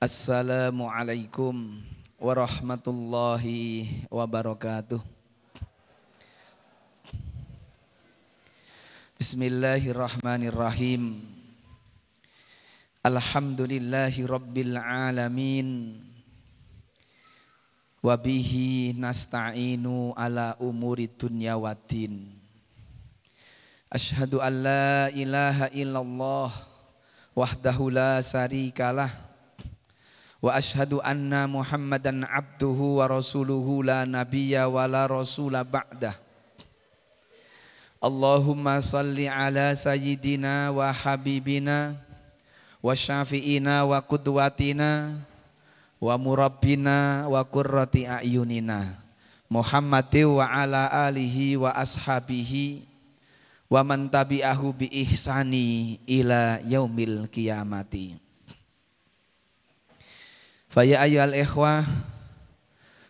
Assalamualaikum warahmatullahi wabarakatuh. Bismillahirrahmanirrahim. Alhamdulillahi rabbil alamin. Wabihi nasta'inu ala umuri dunya waddin. Ashhadu an la ilaha illallah wahdahu la syarikalah. Wa ashhadu anna Muhammadan abduhu wa rasuluhu la nabiyya wa la rasula ba'dah. Allahumma salli ala sayyidina wa habibina wa syafi'ina wa qudwatina wa murabbina wa qurrati a'yunina Muhammadin wa ala alihi wa ashabihi wa man tabi'ahu bi ihsani ila yaumil qiyamati. Faya ayyuhal ikhwah,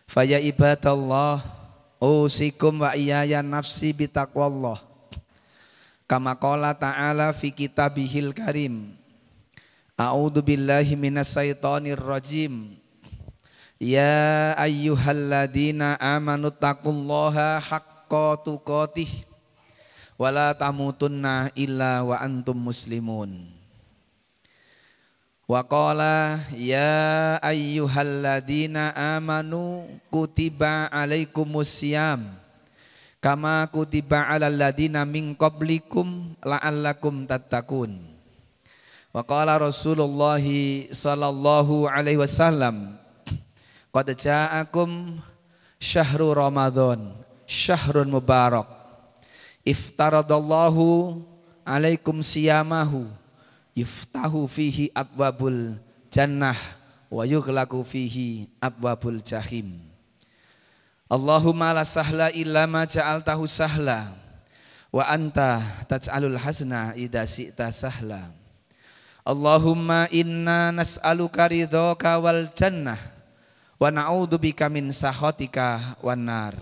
faya ibadallah, usikum wa iyaya nafsi bitaqwallah. Kama qala ta'ala fi kitabihil karim. A'udzu billahi minas syaitonir rajim. Ya ayyuhalladzina amanu taqullaha haqqa tuqatih wa la tamutunna illa wa antum muslimun. Wa qala ya ayyuhalladzina amanu kutiba alaikumusiyam kama kutiba alal ladzina min qablikum la'allakum tattaqun. Wa qala Rasulullah sallallahu alaihi wasallam qad ja'akum syahrul Ramadan syahrun mubarak iftaradallahu alaikum siyamahu yuftahu fihi abwabul jannah wa yughlaqu fihi abwabul jahim. Allahumma la sahla illa ma ja'altahu sahla wa anta taj'alul hazna idza syi'ta sahla. Allahumma inna nas'aluka ridhaka wal jannah wa na'udzubika min sakhatika wan nar.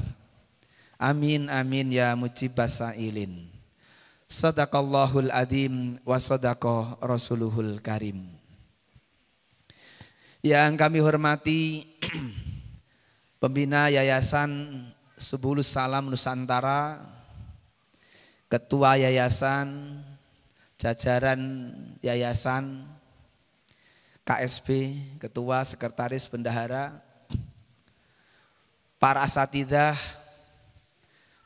Amin amin ya mujibas sa'ilin. Sadaqallahul adzim wa sadaqa rasuluhul karim. Yang kami hormati pembina Yayasan Subulus Salam Nusantara, Ketua Yayasan, jajaran Yayasan, KSB, Ketua, Sekretaris, Bendahara, para asatidzah,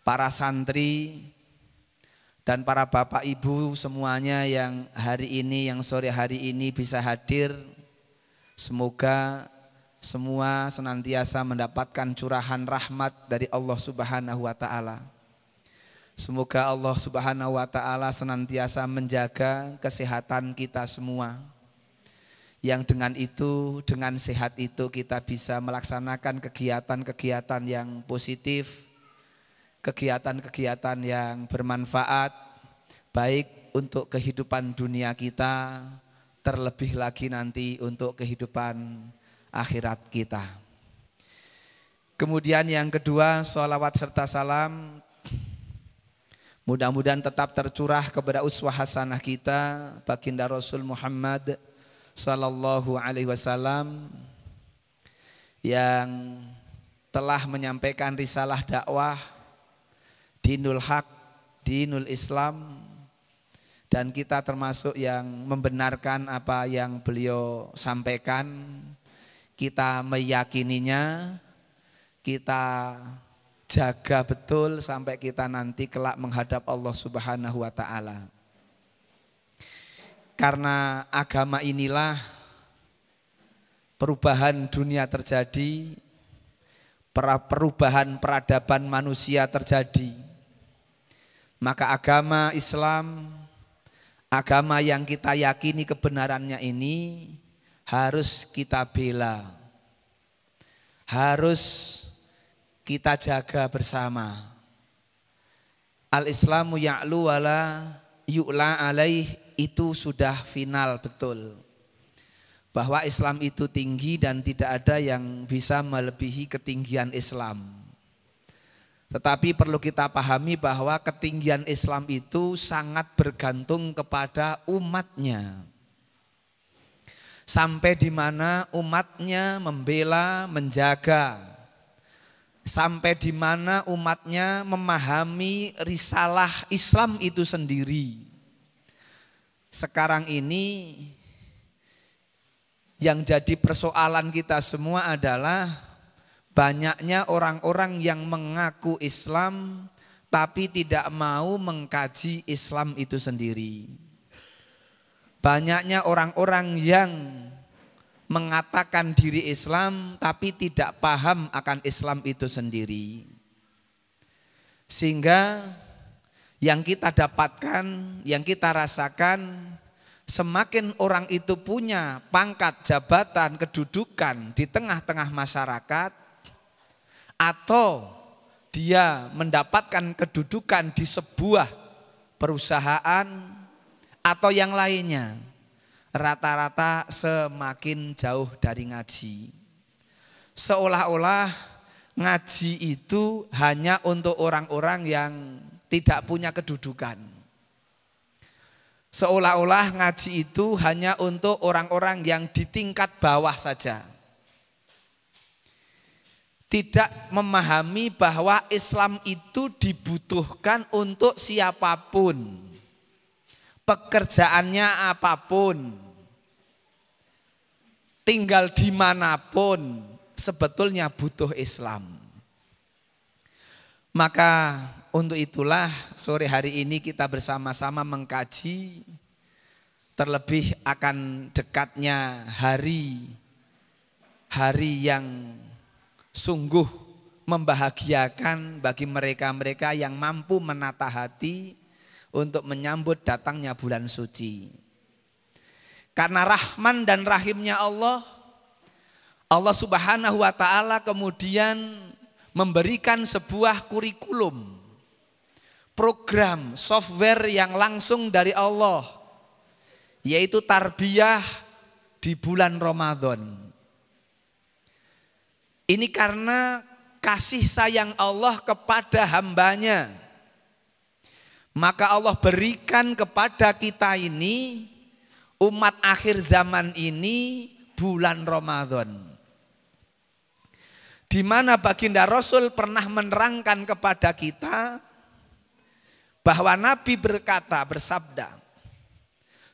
para santri, dan para bapak ibu semuanya yang hari ini, yang sore hari ini bisa hadir. Semoga semua senantiasa mendapatkan curahan rahmat dari Allah Subhanahu wa ta'ala. Semoga Allah Subhanahu wa ta'ala senantiasa menjaga kesehatan kita semua. Yang dengan itu, dengan sehat itu kita bisa melaksanakan kegiatan-kegiatan yang positif, kegiatan-kegiatan yang bermanfaat, baik untuk kehidupan dunia kita, terlebih lagi nanti untuk kehidupan akhirat kita. Kemudian yang kedua, sholawat serta salam mudah-mudahan tetap tercurah kepada uswah hasanah kita, baginda Rasul Muhammad sallallahu alaihi wasallam yang telah menyampaikan risalah dakwah Dinul Haq, Dinul Islam, dan kita termasuk yang membenarkan apa yang beliau sampaikan. Kita meyakininya, kita jaga betul sampai kita nanti kelak menghadap Allah Subhanahu wa ta'ala. Karena agama inilah perubahan dunia terjadi, perubahan peradaban manusia terjadi. Maka agama Islam, agama yang kita yakini kebenarannya ini harus kita bela, harus kita jaga bersama. Al-Islamu ya'lu wala yu'la alaih, itu sudah final betul. Bahwa Islam itu tinggi dan tidak ada yang bisa melebihi ketinggian Islam. Tetapi perlu kita pahami bahwa ketinggian Islam itu sangat bergantung kepada umatnya. sampai di mana umatnya membela, menjaga, sampai di mana umatnya memahami risalah Islam itu sendiri. Sekarang ini yang jadi persoalan kita semua adalah banyaknya orang-orang yang mengaku Islam tapi tidak mau mengkaji Islam itu sendiri. Banyaknya orang-orang yang mengatakan diri Islam tapi tidak paham akan Islam itu sendiri. Sehingga yang kita dapatkan, yang kita rasakan, semakin orang itu punya pangkat, jabatan, kedudukan di tengah-tengah masyarakat, atau dia mendapatkan kedudukan di sebuah perusahaan atau yang lainnya, rata-rata semakin jauh dari ngaji. Seolah-olah ngaji itu hanya untuk orang-orang yang tidak punya kedudukan. Seolah-olah ngaji itu hanya untuk orang-orang yang di tingkat bawah saja. Tidak memahami bahwa Islam itu dibutuhkan untuk siapapun. Pekerjaannya apapun, tinggal dimanapun, sebetulnya butuh Islam. Maka untuk itulah sore hari ini kita bersama-sama mengkaji, terlebih akan dekatnya hari yang sungguh membahagiakan bagi mereka-mereka yang mampu menata hati untuk menyambut datangnya bulan suci. Karena rahman dan rahimnya Allah Subhanahu wa ta'ala kemudian memberikan sebuah kurikulum, program, software yang langsung dari Allah, yaitu tarbiyah di bulan Ramadan. Ini karena kasih sayang Allah kepada hambanya. Maka Allah berikan kepada kita ini, umat akhir zaman ini, bulan Ramadan. Di mana baginda Rasul pernah menerangkan kepada kita bahwa Nabi bersabda,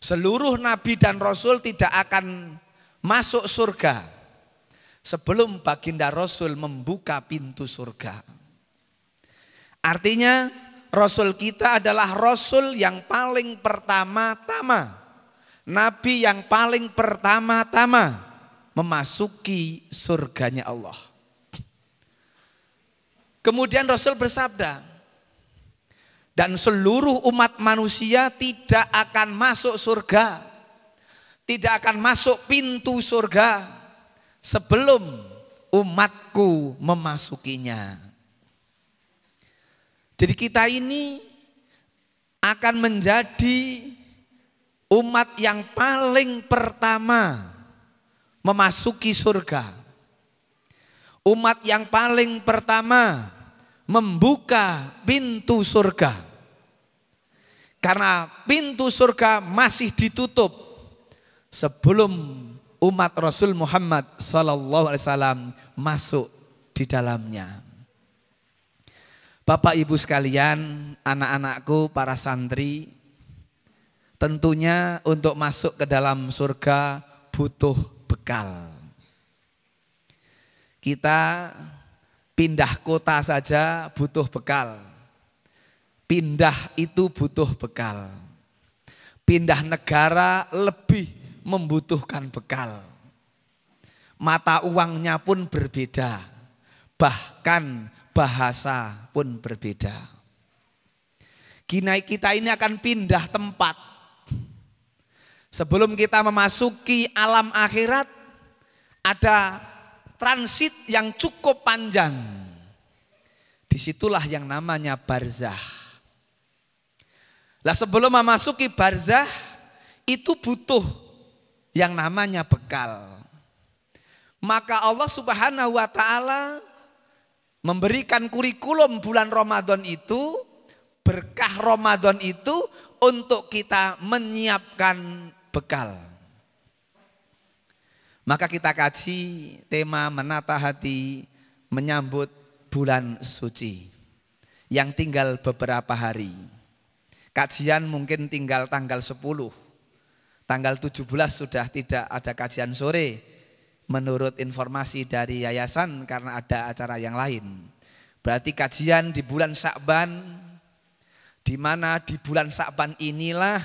seluruh Nabi dan Rasul tidak akan masuk surga sebelum baginda Rasul membuka pintu surga. Artinya Rasul kita adalah Rasul yang paling pertama-tama, Nabi yang paling pertama-tama memasuki surganya Allah. Kemudian Rasul bersabda, dan seluruh umat manusia tidak akan masuk surga, tidak akan masuk pintu surga sebelum umatku memasukinya. Jadi kita ini akan menjadi umat yang paling pertama memasuki surga. Umat yang paling pertama membuka pintu surga. Karena pintu surga masih ditutup sebelum umat Rasul Muhammad SAW masuk di dalamnya. Bapak Ibu sekalian, anak-anakku, para santri, tentunya untuk masuk ke dalam surga butuh bekal. Kita pindah kota saja butuh bekal. Pindah itu butuh bekal. Pindah negara lebih membutuhkan bekal. Mata uangnya pun berbeda. Bahkan bahasa pun berbeda. Kita ini akan pindah tempat. Sebelum kita memasuki alam akhirat, ada transit yang cukup panjang. Disitulah yang namanya barzah. Lah sebelum memasuki barzah, itu butuh yang namanya bekal. Maka Allah Subhanahu wa ta'ala memberikan kurikulum bulan Ramadan itu, berkah Ramadan itu untuk kita menyiapkan bekal. Maka kita kaji tema menata hati menyambut bulan suci yang tinggal beberapa hari. Kajian mungkin tinggal tanggal 10. Tanggal 17 sudah tidak ada kajian sore menurut informasi dari yayasan karena ada acara yang lain. Berarti kajian di bulan Sya'ban, di mana di bulan Sya'ban inilah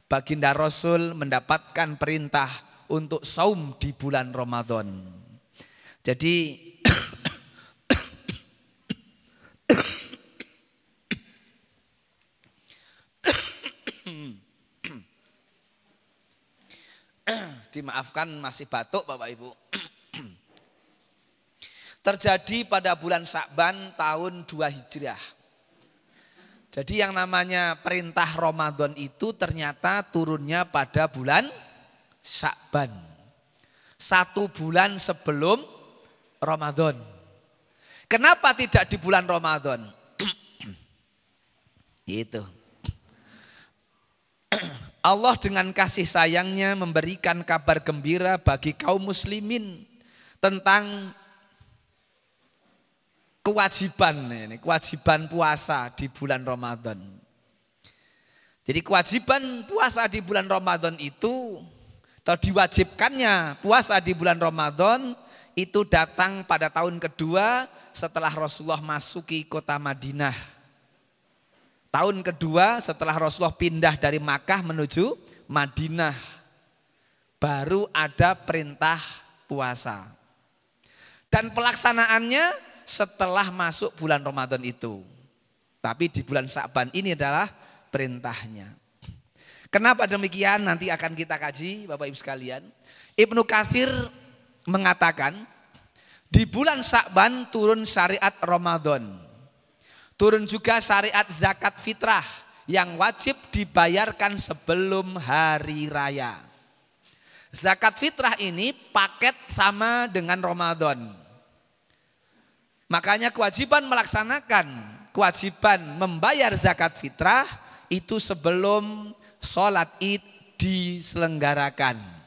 baginda Rasul mendapatkan perintah untuk saum di bulan Ramadan. Jadi dimaafkan masih batuk Bapak Ibu. Terjadi pada bulan Sya'ban tahun 2 Hijriah. Jadi yang namanya perintah Ramadan itu ternyata turunnya pada bulan Sya'ban. 1 bulan sebelum Ramadan. Kenapa tidak di bulan Ramadan? Itu. Allah dengan kasih sayangnya memberikan kabar gembira bagi kaum muslimin tentang kewajiban puasa di bulan Ramadan. Jadi kewajiban puasa di bulan Ramadan itu, atau diwajibkannya puasa di bulan Ramadan itu datang pada tahun kedua setelah Rasulullah masuki kota Madinah. Tahun kedua setelah Rasulullah pindah dari Makkah menuju Madinah, baru ada perintah puasa. Dan pelaksanaannya setelah masuk bulan Ramadan itu. Tapi di bulan Sya'ban ini adalah perintahnya. Kenapa demikian nanti akan kita kaji Bapak Ibu sekalian. Ibnu Katsir mengatakan di bulan Sya'ban turun syariat Ramadan. Turun juga syariat zakat fitrah yang wajib dibayarkan sebelum hari raya. Zakat fitrah ini paket sama dengan Ramadan. Makanya kewajiban kewajiban membayar zakat fitrah itu sebelum sholat id diselenggarakan.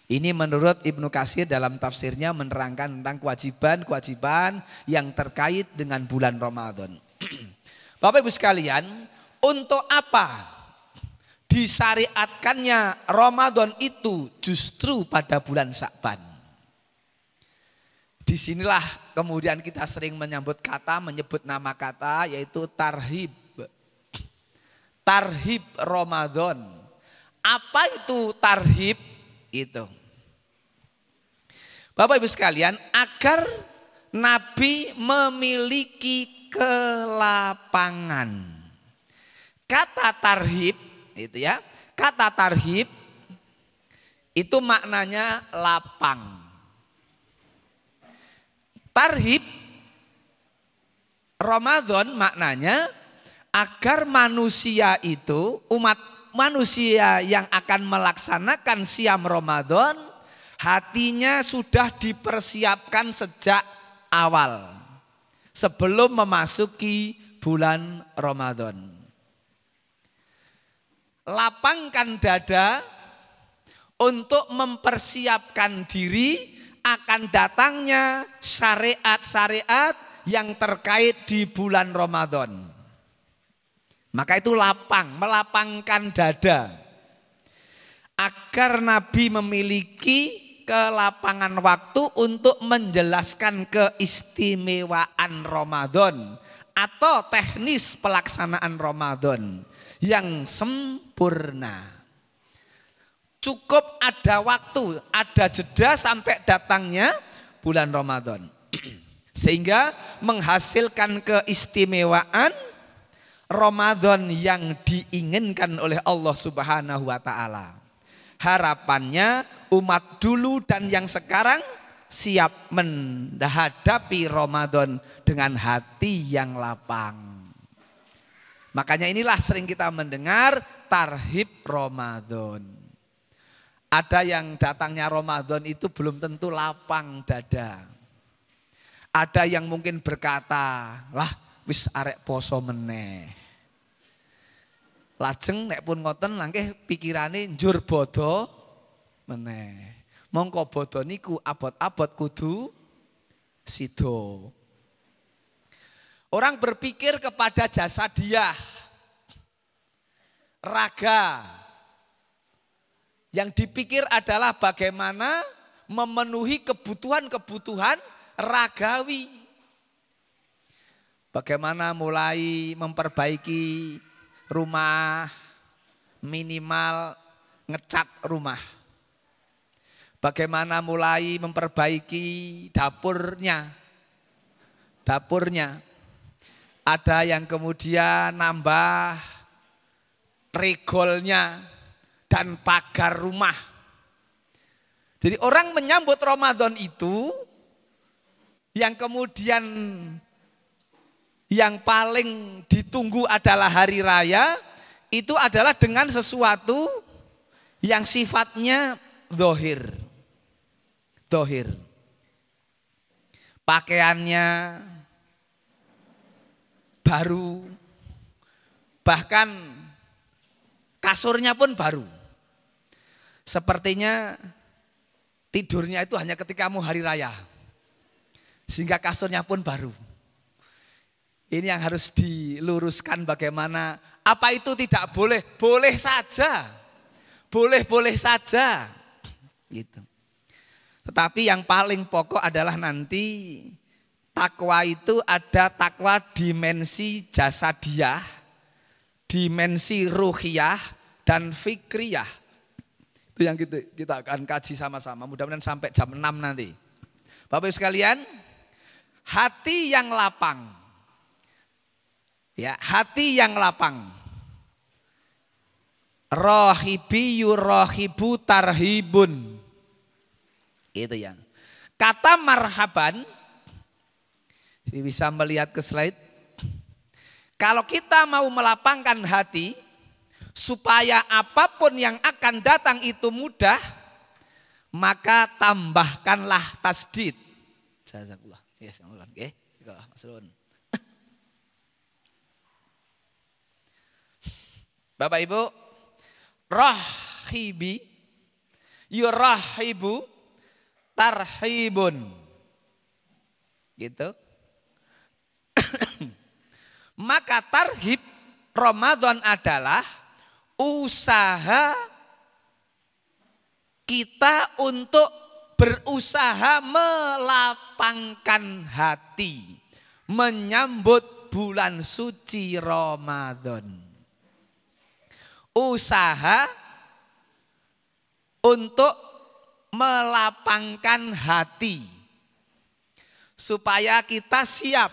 Ini menurut Ibnu Katsir dalam tafsirnya menerangkan tentang kewajiban-kewajiban yang terkait dengan bulan Ramadan. Bapak Ibu sekalian, untuk apa disyariatkannya Ramadan itu justru pada bulan Sya'ban? Disinilah kemudian kita sering menyebut nama kata yaitu tarhib. Tarhib Ramadan. Apa itu tarhib? Itu. Bapak Ibu sekalian, agar Nabi memiliki kelapangan. Kata tarhib itu ya. Kata tarhib itu maknanya lapang. Tarhib Ramadan maknanya agar manusia itu, umat manusia yang akan melaksanakan siam Ramadan, hatinya sudah dipersiapkan sejak awal. Sebelum memasuki bulan Ramadan. Lapangkan dada untuk mempersiapkan diri akan datangnya syariat-syariat yang terkait di bulan Ramadan. Maka itu melapangkan dada. Agar Nabi memiliki kelapangan waktu untuk menjelaskan keistimewaan Ramadan atau teknis pelaksanaan Ramadan yang sempurna. Cukup ada waktu, ada jeda sampai datangnya bulan Ramadan. Sehingga menghasilkan keistimewaan Ramadan yang diinginkan oleh Allah Subhanahu wa taala. Harapannya umat dulu dan yang sekarang siap menghadapi Ramadan dengan hati yang lapang. Makanya inilah sering kita mendengar tarhib Ramadan. Ada yang datangnya Ramadan itu belum tentu lapang dada. Ada yang mungkin berkata, lah wis arek poso meneh. Lajeng nek pun ngoten langkeh pikirane njur bodho meneh. mongko bodho niku abot-abot kudu sido. Orang berpikir kepada jasadiah, raga. Yang dipikir adalah bagaimana memenuhi kebutuhan-kebutuhan ragawi. Bagaimana mulai memperbaiki rumah, minimal ngecat rumah. Bagaimana mulai memperbaiki dapurnya. Ada yang kemudian nambah regolnya dan pagar rumah. Jadi orang menyambut Ramadan itu yang kemudian yang paling ditunggu adalah hari raya, itu adalah dengan sesuatu yang sifatnya dohir. Pakaiannya baru, bahkan kasurnya pun baru. Sepertinya tidurnya itu hanya ketika mau hari raya. Sehingga kasurnya pun baru. Ini yang harus diluruskan bagaimana. Apa itu tidak boleh? Boleh saja. Boleh saja. Gitu. Tetapi yang paling pokok adalah nanti takwa itu ada takwa dimensi jasadiah, dimensi ruhiyah, dan fikriyah. Itu yang kita akan kaji sama-sama. Mudah-mudahan sampai jam 6 nanti. Bapak Ibu sekalian, hati yang lapang. Ya, hati yang lapang. Rohibi yurohibu tarhibun. Itu ya. Kata marhaban, bisa melihat ke slide. Kalau kita mau melapangkan hati, supaya apapun yang akan datang itu mudah, maka tambahkanlah tasdid. Jazakallah. Yes, oke. Bapak Ibu, rahibi yurahibu tarhibun. Gitu. Maka tarhib Ramadan adalah usaha kita untuk berusaha melapangkan hati menyambut bulan suci Ramadan. Usaha untuk melapangkan hati supaya kita siap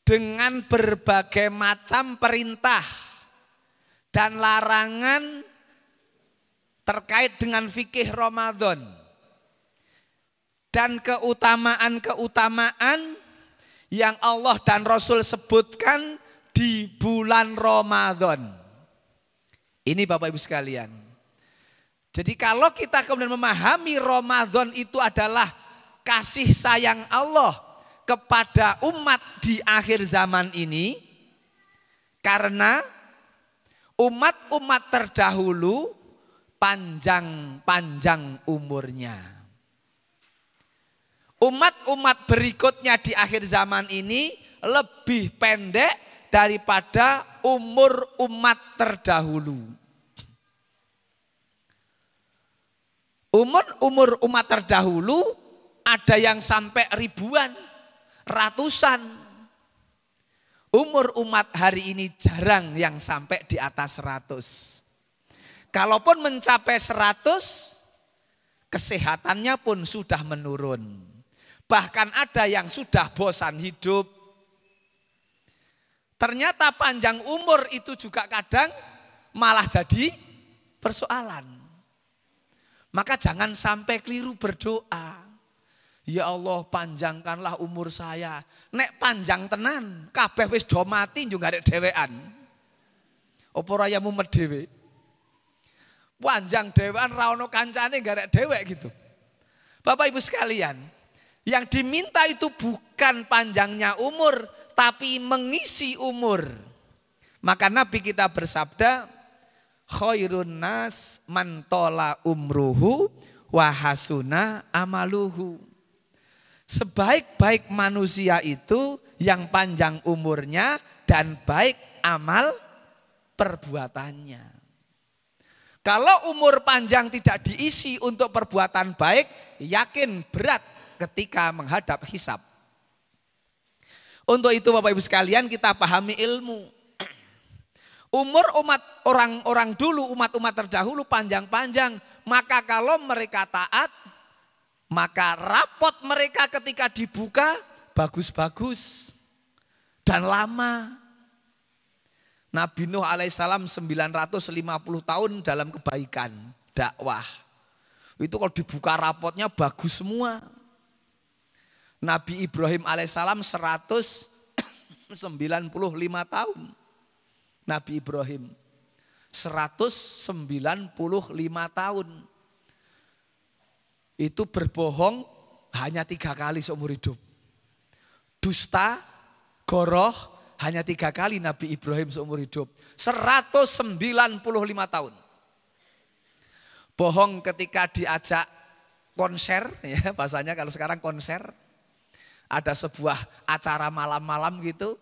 dengan berbagai macam perintah dan larangan terkait dengan fikih Ramadan dan keutamaan-keutamaan yang Allah dan Rasul sebutkan di bulan Ramadan. Ini Bapak Ibu sekalian. Jadi kalau kita kemudian memahami Ramadan itu adalah kasih sayang Allah kepada umat di akhir zaman ini, karena umat-umat terdahulu panjang-panjang umurnya. Umat-umat berikutnya di akhir zaman ini lebih pendek daripada umur umat terdahulu. Umur umat terdahulu ada yang sampai ribuan, ratusan. Umur umat hari ini jarang yang sampai di atas 100. Kalaupun mencapai 100, kesehatannya pun sudah menurun. Bahkan ada yang sudah bosan hidup. Ternyata panjang umur itu juga kadang malah jadi persoalan. Maka jangan sampai keliru berdoa. Ya Allah, panjangkanlah umur saya. Nek panjang tenan, kabeh wis do mati juga arek dhewean. Apa raya mumet dhewe? Panjang dhewean ra ono kancane gak arek dhewek gitu. Bapak Ibu sekalian, yang diminta itu bukan panjangnya umur, tapi mengisi umur. Maka Nabi kita bersabda, khairun nas man tola umruhu wa hasuna amaluhu. Sebaik-baik manusia itu yang panjang umurnya dan baik amal perbuatannya. Kalau umur panjang tidak diisi untuk perbuatan baik, yakin berat ketika menghadap hisab. Untuk itu Bapak Ibu sekalian, kita pahami ilmu. Umur umat orang-orang dulu, umat-umat terdahulu panjang-panjang. Maka kalau mereka taat, maka rapot mereka ketika dibuka bagus-bagus dan lama. Nabi Nuh alaihissalam 950 tahun dalam kebaikan dakwah. Itu kalau dibuka rapotnya bagus semua. Nabi Ibrahim alaihissalam 195 tahun. Nabi Ibrahim 195 tahun. Itu berbohong hanya 3 kali seumur hidup. Dusta, goroh hanya 3 kali Nabi Ibrahim seumur hidup. 195 tahun. Bohong ketika diajak konser, ya bahasanya kalau sekarang konser. Ada sebuah acara malam-malam gitu.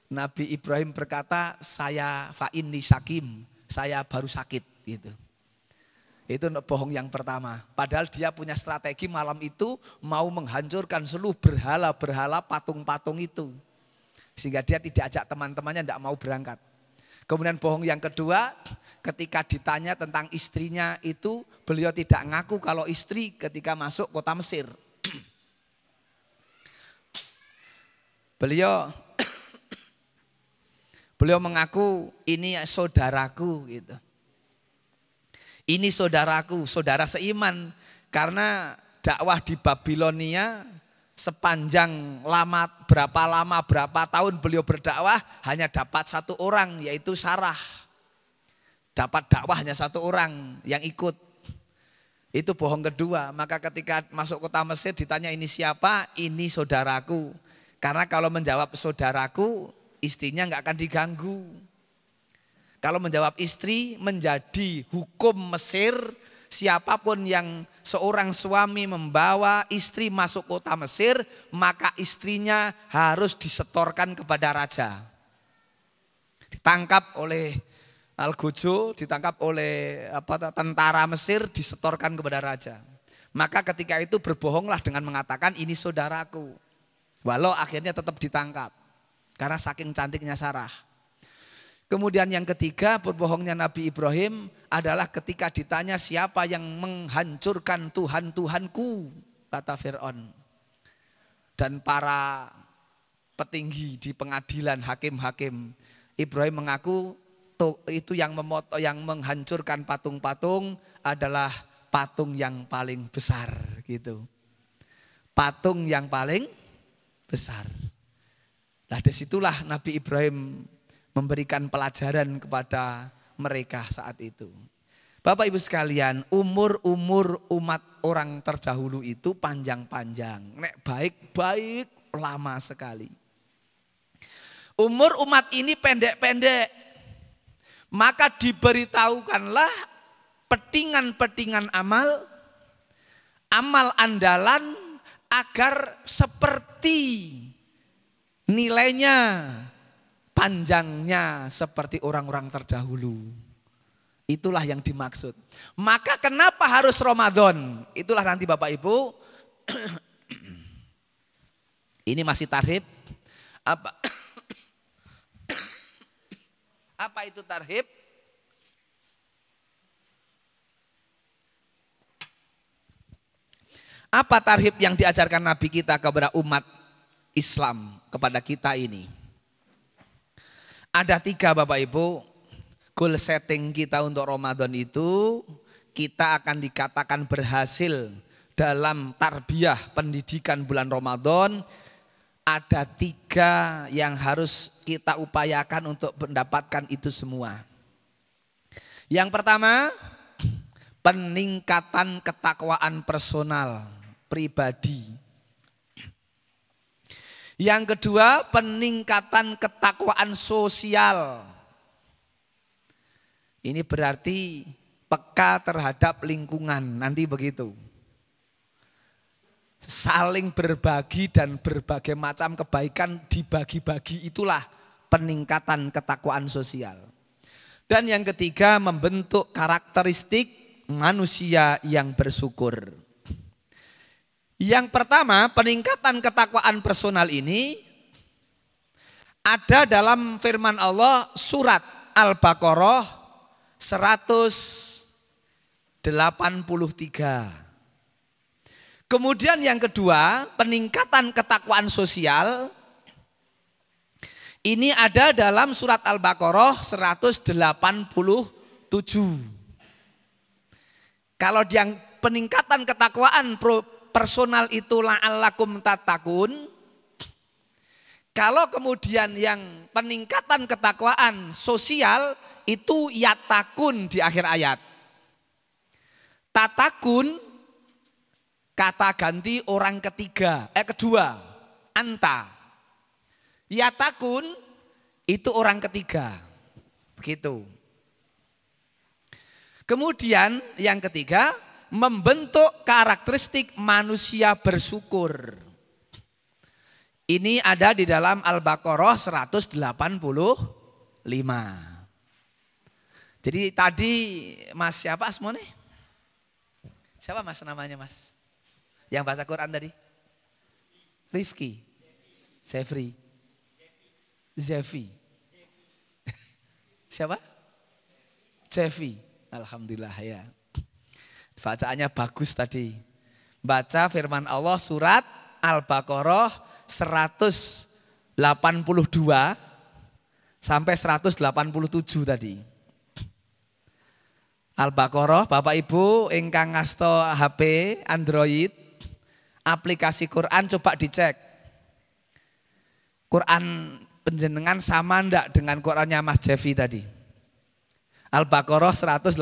Nabi Ibrahim berkata, saya fa'inni sakim, saya baru sakit gitu. Itu bohong yang pertama. Padahal dia punya strategi malam itu mau menghancurkan seluruh berhala-berhala patung-patung itu. Sehingga dia tidak ajak teman-temannya, tidak mau berangkat. Kemudian bohong yang kedua, ketika ditanya tentang istrinya itu, beliau tidak ngaku kalau istri ketika masuk kota Mesir. Beliau mengaku ini saudaraku gitu. Ini saudaraku, saudara seiman. Karena dakwah di Babilonia sepanjang berapa tahun beliau berdakwah hanya dapat 1 orang, yaitu Sarah. Dapat dakwah hanya 1 orang yang ikut. Itu bohong kedua. Maka ketika masuk kota Mesir ditanya ini siapa? Ini saudaraku. Karena kalau menjawab saudaraku, istrinya nggak akan diganggu. Kalau menjawab istri, menjadi hukum Mesir, siapapun yang seorang suami membawa istri masuk kota Mesir, maka istrinya harus disetorkan kepada raja. Ditangkap oleh Algojo, ditangkap oleh tentara Mesir, disetorkan kepada raja. Maka ketika itu berbohonglah dengan mengatakan ini saudaraku. Walau akhirnya tetap ditangkap. Karena saking cantiknya Sarah. Kemudian yang ketiga berbohongnya Nabi Ibrahim adalah ketika ditanya siapa yang menghancurkan Tuhan-Tuhanku, kata Fir'aun. Dan para petinggi di pengadilan, hakim-hakim, Ibrahim mengaku itu yang menghancurkan patung-patung adalah patung yang paling besar gitu. Patung yang paling besar. Nah disitulah Nabi Ibrahim memberikan pelajaran kepada mereka saat itu. Bapak Ibu sekalian, umur-umur umat orang terdahulu itu panjang-panjang. Nek baik-baik lama sekali. Umur umat ini pendek-pendek. Maka diberitahukanlah petingan-petingan amal andalan agar seperti nilainya, panjangnya seperti orang-orang terdahulu. Itulah yang dimaksud. Maka kenapa harus Ramadan? Itulah nanti Bapak Ibu. Ini masih tarhib. Apa itu tarhib? Apa tarhib yang diajarkan Nabi kita kepada umat Islam, kepada kita ini? Ada 3 Bapak Ibu, goal setting kita untuk Ramadan itu, kita akan dikatakan berhasil dalam tarbiyah pendidikan bulan Ramadan. Ada 3 yang harus kita upayakan untuk mendapatkan itu semua. Yang pertama, peningkatan ketakwaan personal, pribadi. Yang kedua, peningkatan ketakwaan sosial. Ini berarti peka terhadap lingkungan, nanti begitu. saling berbagi dan berbagai macam kebaikan dibagi-bagi, itulah peningkatan ketakwaan sosial. Dan yang ketiga, membentuk karakteristik manusia yang bersyukur. Yang pertama, peningkatan ketakwaan personal ini ada dalam firman Allah surat Al-Baqarah 183. Kemudian yang kedua, peningkatan ketakwaan sosial ini ada dalam surat Al-Baqarah 187. Kalau yang peningkatan ketakwaan personal itu la'allakum tattaqun, kalau kemudian yang peningkatan ketakwaan sosial itu yatakun di akhir ayat. Tatakun kata ganti orang kedua, anta. Yatakun itu orang ketiga. Begitu. Kemudian yang ketiga, membentuk karakteristik manusia bersyukur. Ini ada di dalam Al-Baqarah 185. Jadi tadi Mas siapa asmone? Siapa Mas namanya Mas? Yang baca Quran tadi? Rifki, Zefri, Zefi. Siapa? Zefi. Alhamdulillah ya. Bacaannya bagus tadi. Baca firman Allah surat Al-Baqarah 182 sampai 187 tadi. Al-Baqarah, Bapak Ibu ingkang ngasta HP Android, aplikasi Quran coba dicek. Quran penjenengan sama ndak dengan Qurannya Mas Jevi tadi? Al-Baqarah 182,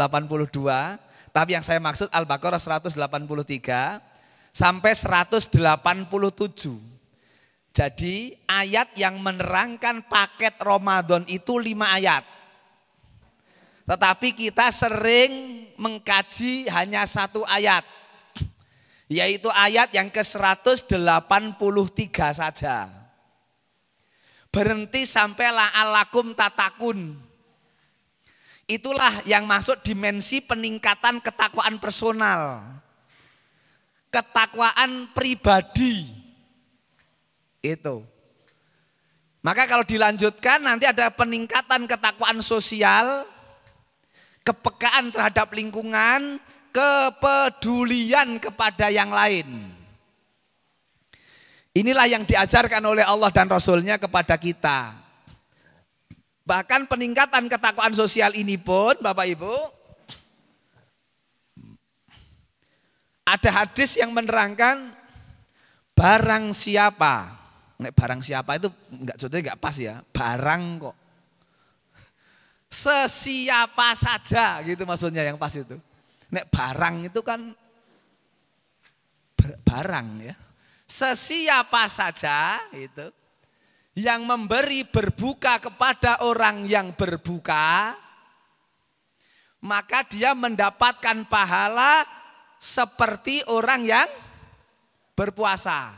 tapi yang saya maksud Al-Baqarah 183 sampai 187. Jadi ayat yang menerangkan paket Ramadan itu 5 ayat. Tetapi kita sering mengkaji hanya 1 ayat. Yaitu ayat yang ke-183 saja. Berhenti sampai la'allakum tattaqun. Itulah yang masuk dimensi peningkatan ketakwaan personal. Ketakwaan pribadi. Itu. Maka kalau dilanjutkan nanti ada peningkatan ketakwaan sosial, kepekaan terhadap lingkungan, kepedulian kepada yang lain. Inilah yang diajarkan oleh Allah dan Rasul-Nya kepada kita. Bahkan peningkatan ketakwaan sosial ini pun Bapak Ibu, ada hadis yang menerangkan barang siapa. Barang siapa itu enggak pas ya, barang kok. Sesiapa saja gitu maksudnya yang pas itu. Nek barang itu kan barang ya. Sesiapa saja itu yang memberi berbuka kepada orang yang berbuka, maka dia mendapatkan pahala seperti orang yang berpuasa,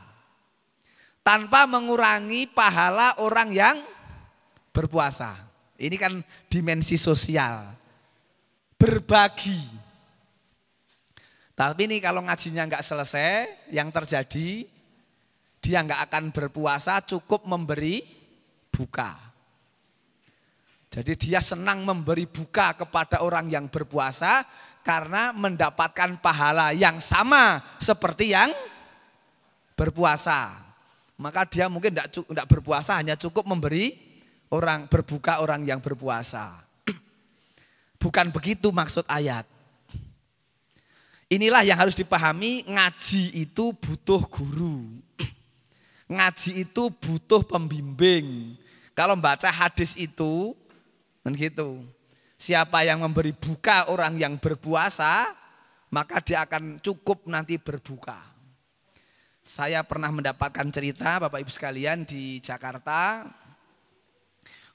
tanpa mengurangi pahala orang yang berpuasa. Ini kan dimensi sosial, berbagi. Tapi ini kalau ngajinya nggak selesai, yang terjadi dia nggak akan berpuasa, cukup memberi buka. Jadi dia senang memberi buka kepada orang yang berpuasa karena mendapatkan pahala yang sama seperti yang berpuasa. Maka dia mungkin tidak berpuasa, hanya cukup memberi orang berbuka orang yang berpuasa. Bukan begitu maksud ayat. Inilah yang harus dipahami, ngaji itu butuh guru. Ngaji itu butuh pembimbing. Kalau baca hadis itu, kan gitu. Siapa yang memberi buka orang yang berpuasa, maka dia akan cukup nanti berbuka. Saya pernah mendapatkan cerita Bapak Ibu sekalian di Jakarta,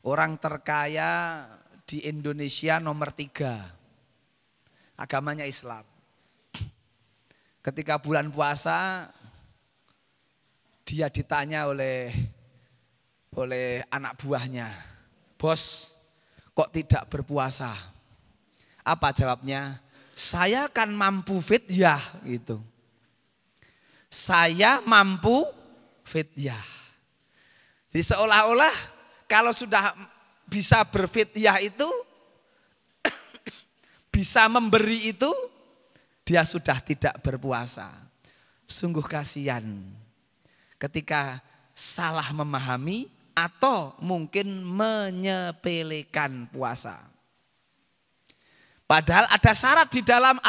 orang terkaya di Indonesia nomor 3, agamanya Islam. Ketika bulan puasa, dia ditanya oleh anak buahnya, "Bos, kok tidak berpuasa?" Apa jawabnya? "Saya kan mampu fidyah," gitu. Saya mampu fidyah. Jadi seolah-olah kalau sudah bisa berfidyah itu, bisa memberi itu, dia sudah tidak berpuasa. Sungguh kasihan ketika salah memahami atau mungkin menyepelekan puasa. Padahal ada syarat di dalam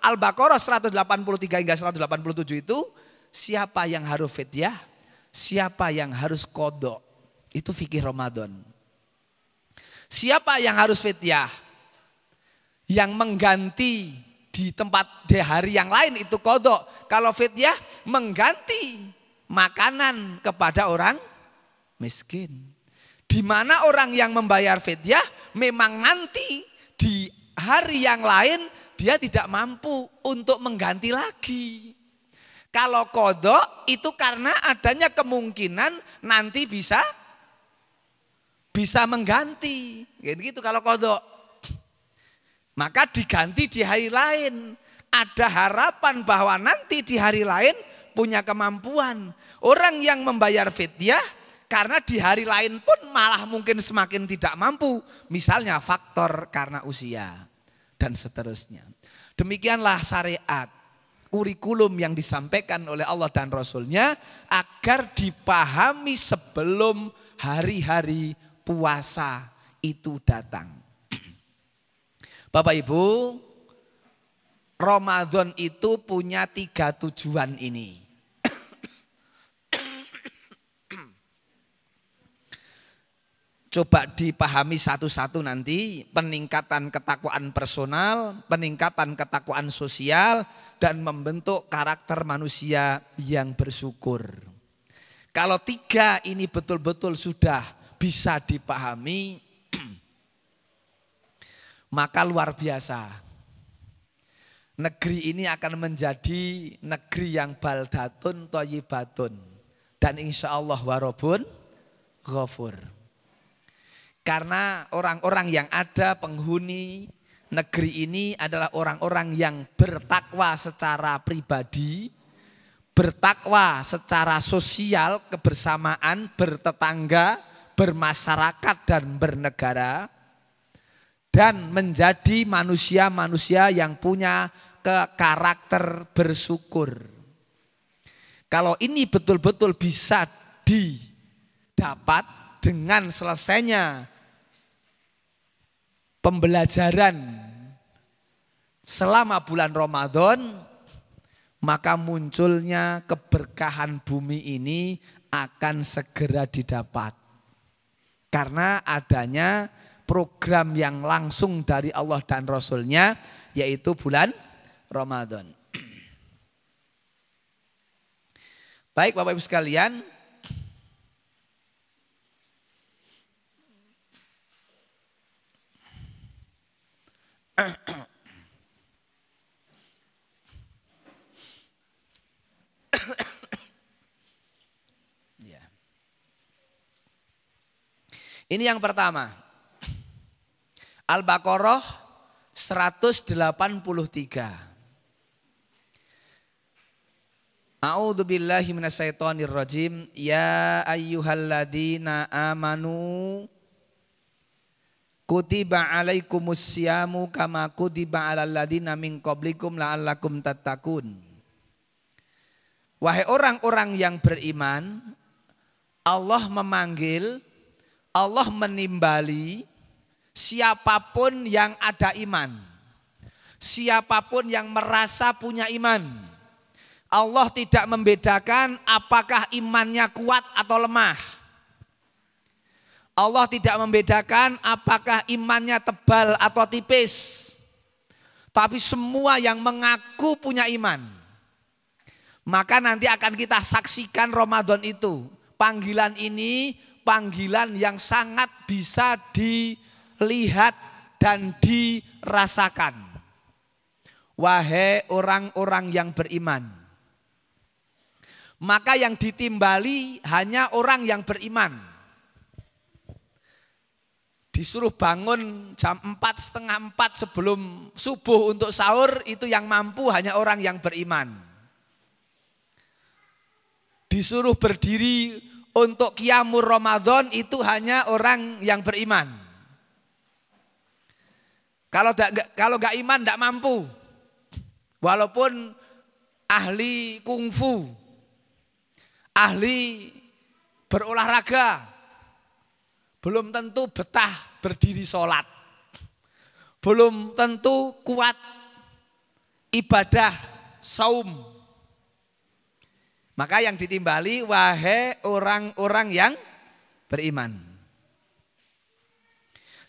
Al-Baqarah 183 hingga 187 itu, siapa yang harus fidyah, siapa yang harus qadha. Itu fikih Ramadan. Siapa yang harus fidyah? Yang mengganti di tempat di hari yang lain itu qadha. Kalau fidyah mengganti makanan kepada orang miskin. Di mana orang yang membayar fidyah memang nanti di hari yang lain dia tidak mampu untuk mengganti lagi. Kalau qadha itu karena adanya kemungkinan nanti bisa mengganti. Gitu kalau qadha. Maka diganti di hari lain. Ada harapan bahwa nanti di hari lain punya kemampuan. Orang yang membayar fidyah karena di hari lain pun malah mungkin semakin tidak mampu. Misalnya faktor karena usia dan seterusnya. Demikianlah syariat, kurikulum yang disampaikan oleh Allah dan Rasulnya agar dipahami sebelum hari-hari puasa itu datang. Bapak Ibu, Ramadan itu punya 3 tujuan ini. Coba dipahami satu-satu nanti, peningkatan ketakwaan personal, peningkatan ketakwaan sosial, dan membentuk karakter manusia yang bersyukur. Kalau 3 ini betul-betul sudah bisa dipahami, maka luar biasa. Negeri ini akan menjadi negeri yang baldatun thayyibatun. Dan insya Allah warobun ghafur. Karena orang-orang yang ada penghuni negeri ini adalah orang-orang yang bertakwa secara pribadi, bertakwa secara sosial, kebersamaan, bertetangga, bermasyarakat dan bernegara. Dan menjadi manusia-manusia yang punya karakter bersyukur. Kalau ini betul-betul bisa didapat dengan selesainya pembelajaran selama bulan Ramadan, maka munculnya keberkahan bumi ini akan segera didapat. Karena adanya program yang langsung dari Allah dan Rasulnya, yaitu bulan Ramadan. Baik Bapak Ibu sekalian, ini yang pertama. Al-Baqarah 183. A'udzubillahi minasyaitonirrajim. Ya ayyuhalladzina amanu kutiba alaikumusyamu kama kutiba alal ladzina min qablikum la'allakum tattaqun. Wahai orang-orang yang beriman, Allah memanggil, Allah menimbali siapapun yang ada iman, siapapun yang merasa punya iman. Allah tidak membedakan apakah imannya kuat atau lemah. Allah tidak membedakan apakah imannya tebal atau tipis. Tapi semua yang mengaku punya iman. Maka nanti akan kita saksikan Ramadan itu. Panggilan ini panggilan yang sangat bisa dilihat dan dirasakan. Wahai orang-orang yang beriman, Maka yang ditimbali hanya orang yang beriman. Disuruh bangun jam 3:30 sebelum subuh untuk sahur, itu yang mampu hanya orang yang beriman. Disuruh berdiri untuk qiyamul Ramadan, itu hanya orang yang beriman. Kalau nggak iman nggak mampu. Walaupun ahli kungfu, ahli berolahraga, belum tentu betah berdiri sholat. Belum tentu kuat ibadah saum. Maka yang ditimbali, wahai orang-orang yang beriman.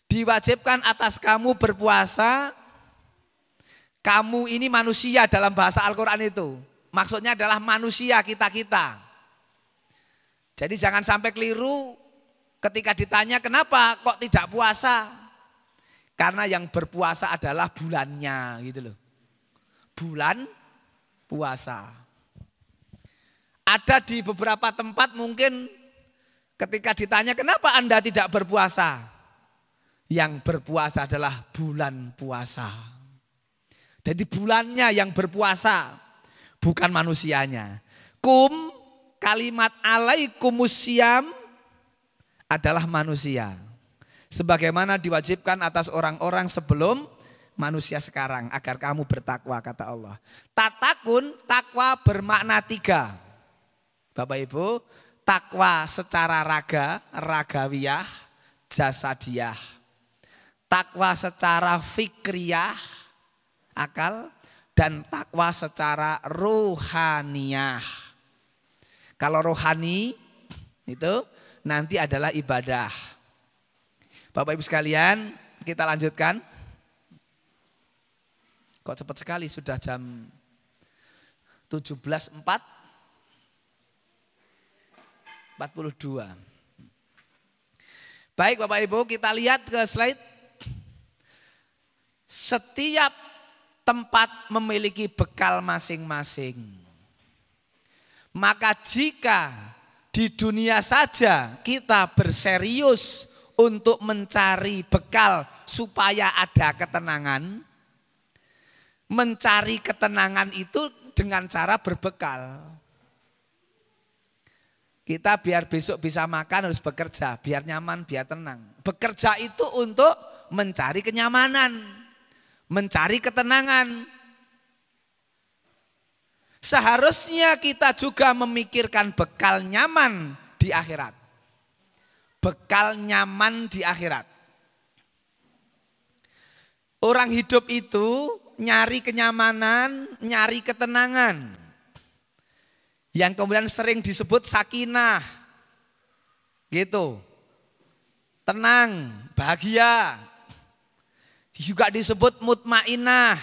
Diwajibkan atas kamu berpuasa. Kamu ini manusia dalam bahasa Al-Quran itu. Maksudnya adalah manusia kita-kita. Jadi jangan sampai keliru ketika ditanya kenapa kok tidak puasa. Karena yang berpuasa adalah bulannya gitu loh. Bulan puasa. Ada di beberapa tempat mungkin ketika ditanya kenapa Anda tidak berpuasa. Yang berpuasa adalah bulan puasa. Jadi bulannya yang berpuasa, bukan manusianya. Kum, kalimat alaikumusiyam adalah manusia. Sebagaimana diwajibkan atas orang-orang sebelum manusia sekarang. Agar kamu bertakwa, kata Allah. Tatakun, takwa bermakna 3. Bapak Ibu, takwa secara raga, ragawiyah, jasadiyah. Takwa secara fikriyah, akal, dan takwa secara rohaniyah. Kalau rohani itu nanti adalah ibadah. Bapak Ibu sekalian, kita lanjutkan. Kok cepat sekali, sudah jam 17.42. Baik Bapak Ibu, kita lihat ke slide. Setiap tempat memiliki bekal masing-masing. Maka jika di dunia saja kita berserius untuk mencari bekal supaya ada ketenangan. Mencari ketenangan itu dengan cara berbekal. Kita biar besok bisa makan harus bekerja, biar nyaman, biar tenang. Bekerja itu untuk mencari kenyamanan. Mencari ketenangan. Seharusnya kita juga memikirkan bekal nyaman di akhirat. Bekal nyaman di akhirat. Orang hidup itu nyari kenyamanan, nyari ketenangan. Yang kemudian sering disebut sakinah. Gitu. Tenang, bahagia. Juga disebut mutmainah.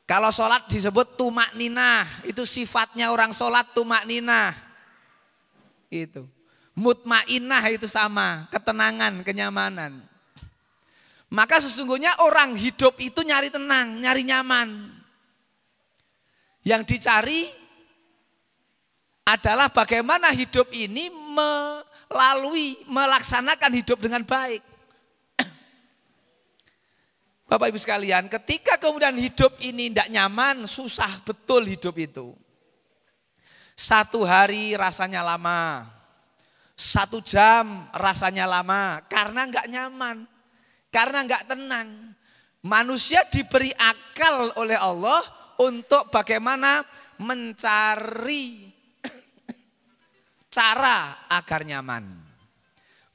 Kalau sholat disebut tumakninah. Itu sifatnya orang sholat, tumakninah. Itu. Mutmainah itu sama, ketenangan, kenyamanan. Maka sesungguhnya orang hidup itu nyari tenang, nyari nyaman. Yang dicari adalah bagaimana hidup ini melaksanakan hidup dengan baik. Bapak Ibu sekalian, ketika kemudian hidup ini tidak nyaman, susah betul hidup itu. 1 hari rasanya lama, 1 jam rasanya lama, karena nggak nyaman, karena nggak tenang. Manusia diberi akal oleh Allah untuk bagaimana mencari cara agar nyaman.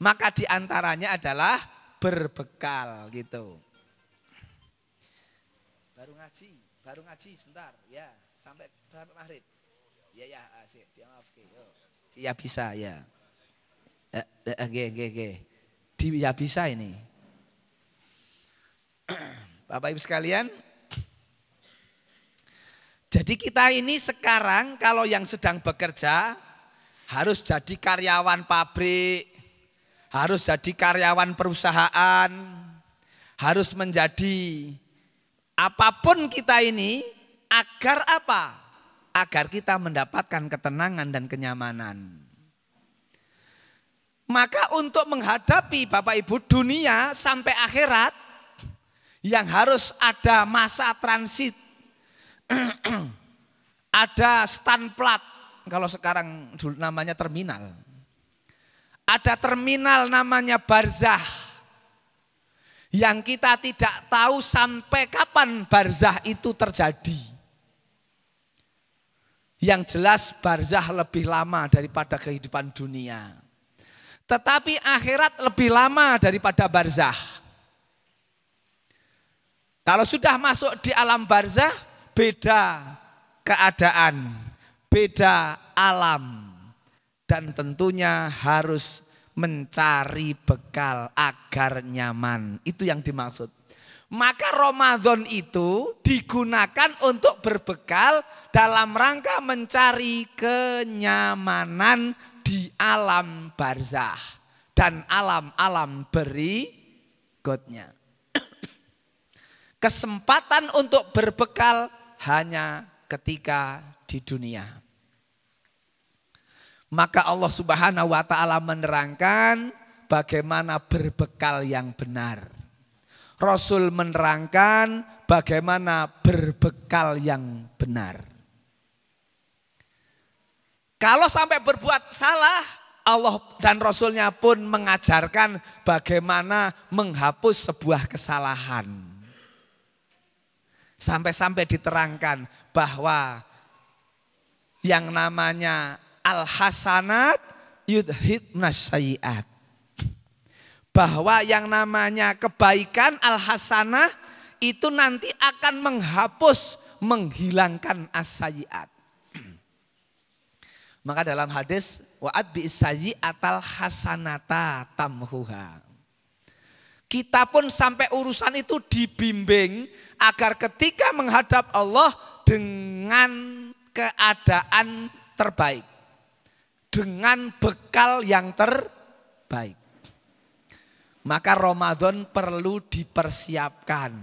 Maka diantaranya adalah berbekal gitu. Baru ngaji sebentar, ya sampai maghrib. Ya asik, ya maaf, ya bisa ya. Ya bisa ini. Bapak Ibu sekalian, jadi kita ini sekarang kalau yang sedang bekerja harus jadi karyawan pabrik, harus jadi karyawan perusahaan, harus menjadi apapun kita ini agar apa? agar kita mendapatkan ketenangan dan kenyamanan. Maka untuk menghadapi Bapak Ibu dunia sampai akhirat yang harus ada masa transit, ada stand plat, kalau sekarang namanya terminal. Ada terminal namanya barzah, yang kita tidak tahu sampai kapan barzah itu terjadi. Yang jelas barzah lebih lama daripada kehidupan dunia. Tetapi akhirat lebih lama daripada barzah. Kalau sudah masuk di alam barzah, beda keadaan, beda alam. Dan tentunya harus mencari bekal agar nyaman. Itu yang dimaksud. Maka Ramadan itu digunakan untuk berbekal dalam rangka mencari kenyamanan di alam barzah dan alam-alam berikutnya. Kesempatan untuk berbekal hanya ketika di dunia. Maka Allah Subhanahu wa taala menerangkan bagaimana berbekal yang benar. Rasul menerangkan bagaimana berbekal yang benar. Kalau sampai berbuat salah, Allah dan Rasulnya pun mengajarkan bagaimana menghapus sebuah kesalahan. Sampai-sampai diterangkan bahwa yang namanya al-hasanat yudhibnas sayyi'at. Bahwa yang namanya kebaikan al-hasanah itu nanti akan menghapus, menghilangkan as-sayyi'at. Maka dalam hadis wa'ad bi'is-sayyi'atal hasanata tamhuha. Kita pun sampai urusan itu dibimbing agar ketika menghadap Allah dengan keadaan terbaik. Dengan bekal yang terbaik. Maka Ramadan perlu dipersiapkan.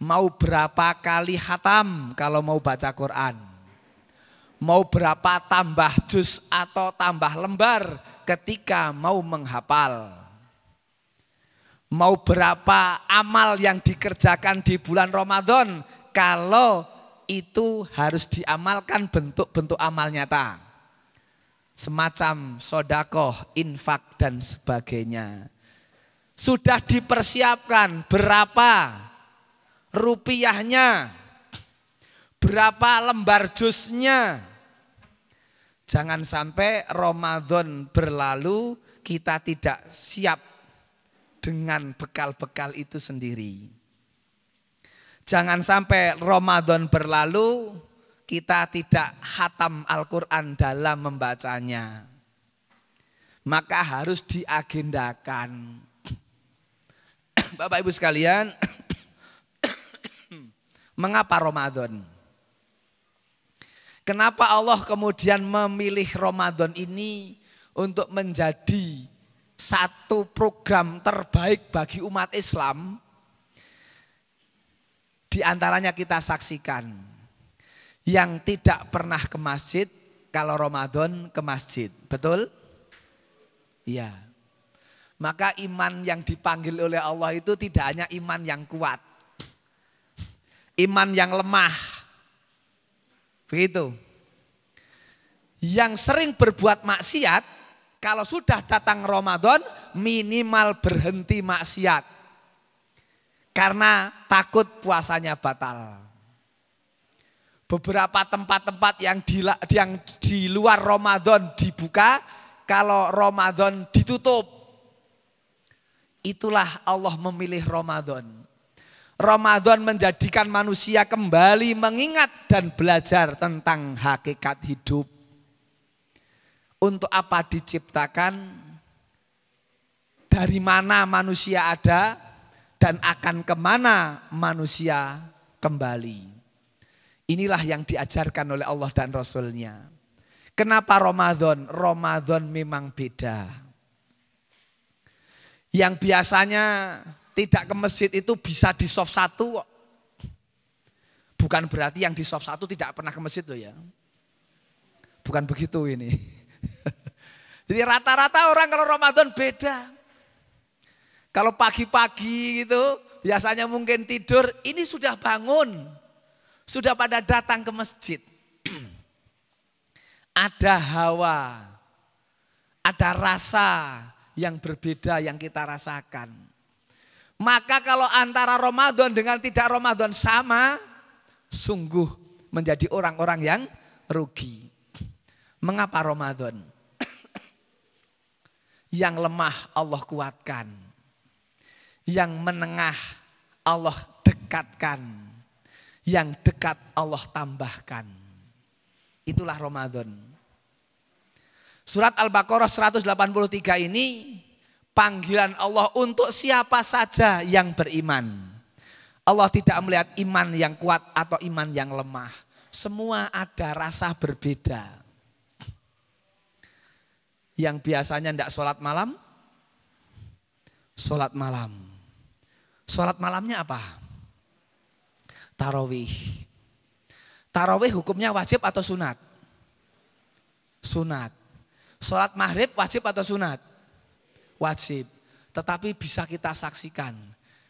Mau berapa kali khatam kalau mau baca Quran. Mau berapa tambah juz atau tambah lembar ketika mau menghafal. Mau berapa amal yang dikerjakan di bulan Ramadan kalau itu harus diamalkan bentuk-bentuk amal nyata. Semacam sodakoh, infak dan sebagainya. Sudah dipersiapkan berapa rupiahnya, berapa lembar juznya. Jangan sampai Ramadan berlalu kita tidak siap dengan bekal-bekal itu sendiri. Jangan sampai Ramadan berlalu kita tidak khatam Al-Quran dalam membacanya. Maka harus diagendakan. Bapak Ibu sekalian, mengapa Ramadan? Kenapa Allah kemudian memilih Ramadan ini untuk menjadi satu program terbaik bagi umat Islam? Di antaranya kita saksikan yang tidak pernah ke masjid kalau Ramadan ke masjid, betul? Iya. Maka iman yang dipanggil oleh Allah itu tidak hanya iman yang kuat, iman yang lemah. Begitu. Yang sering berbuat maksiat, kalau sudah datang Ramadan minimal berhenti maksiat. Karena takut puasanya batal. Beberapa tempat-tempat yang di luar Ramadan dibuka, kalau Ramadan ditutup. Itulah Allah memilih Ramadan. Ramadan menjadikan manusia kembali mengingat dan belajar tentang hakikat hidup. Untuk apa diciptakan, dari mana manusia ada, dan akan kemana manusia kembali. Inilah yang diajarkan oleh Allah dan Rasulnya. Kenapa Ramadan? Ramadan memang beda. Yang biasanya tidak ke masjid itu bisa di soft 1. Bukan berarti yang di soft 1 tidak pernah ke masjid loh ya. Bukan begitu ini. Jadi rata-rata orang kalau Ramadan beda. Kalau pagi-pagi gitu biasanya mungkin tidur, ini sudah bangun. Sudah pada datang ke masjid. Ada hawa, ada rasa yang berbeda yang kita rasakan. Maka kalau antara Ramadan dengan tidak Ramadan sama, sungguh menjadi orang-orang yang rugi. Mengapa Ramadan? Yang lemah Allah kuatkan. Yang menengah Allah dekatkan. Yang dekat Allah tambahkan. Itulah Ramadan. Surat Al-Baqarah 183 ini panggilan Allah untuk siapa saja yang beriman. Allah tidak melihat iman yang kuat atau iman yang lemah. Semua ada rasa berbeda. Yang biasanya tidak sholat malam, sholat malam. Sholat malamnya apa? Tarawih. Tarawih hukumnya wajib atau sunat? Sunat. Sholat maghrib wajib atau sunat? Wajib. Tetapi bisa kita saksikan.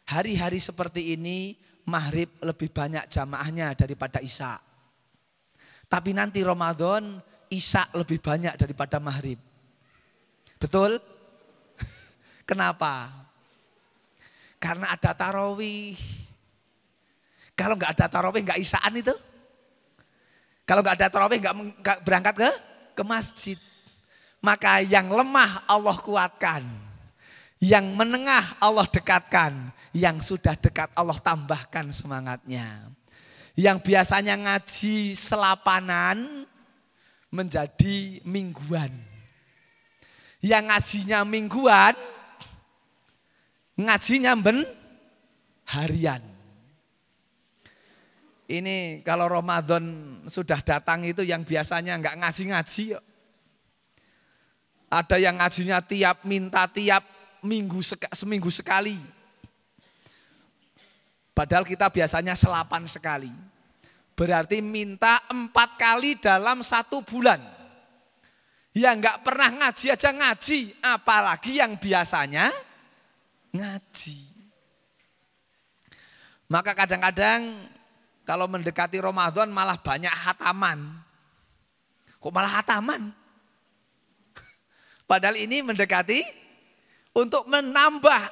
Hari-hari seperti ini maghrib lebih banyak jamaahnya daripada isya. Tapi nanti Ramadan isya lebih banyak daripada maghrib. Betul? Kenapa? Karena ada tarawih. Kalau nggak ada tarawih nggak isyaan itu. Kalau nggak ada tarawih nggak berangkat ke masjid. Maka yang lemah Allah kuatkan. Yang menengah Allah dekatkan. Yang sudah dekat Allah tambahkan semangatnya. Yang biasanya ngaji selapanan menjadi mingguan. Yang ngajinya mingguan, ngajinya harian. Ini kalau Ramadan sudah datang itu yang biasanya enggak ngaji-ngaji. Ada yang ngajinya minta tiap seminggu sekali. Padahal kita biasanya 8 sekali. Berarti minta 4 kali dalam 1 bulan. Yang enggak pernah ngaji aja ngaji. Apalagi yang biasanya ngaji. Maka kadang-kadang kalau mendekati Ramadan malah banyak hataman. Kok malah hataman? Padahal ini mendekati untuk menambah.